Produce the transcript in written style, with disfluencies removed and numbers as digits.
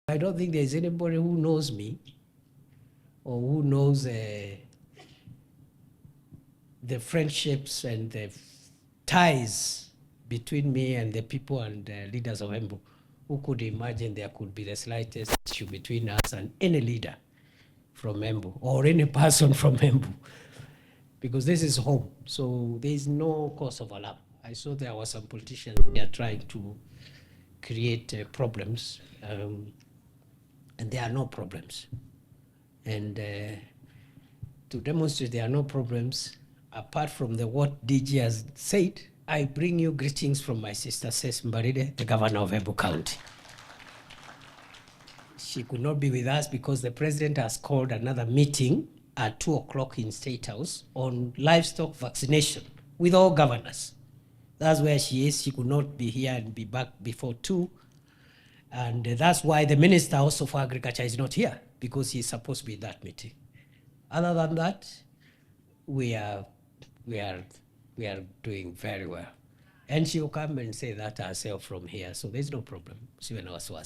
I don't think there's anybody who knows me or who knows the friendships and the ties between me and the people and the leaders of Embu who could imagine there could be the slightest issue between us and any leader from Embu or any person from Embu, because this is home. So there is no cause of alarm. I saw there were some politicians here trying to create problems, and there are no problems. And to demonstrate there are no problems, apart from what DG has said, I bring you greetings from my sister, Cecily Mbarire, the governor of Embu County. She could not be with us because the president has called another meeting at 2 o'clock in State House on livestock vaccination with all governors. That's where she is. She could not be here and be back before 2. And that's why the minister also for agriculture is not here, because he's supposed to be in that meeting. Other than that, we are doing very well. And she will come and say that herself from here. So there's no problem. She will know us.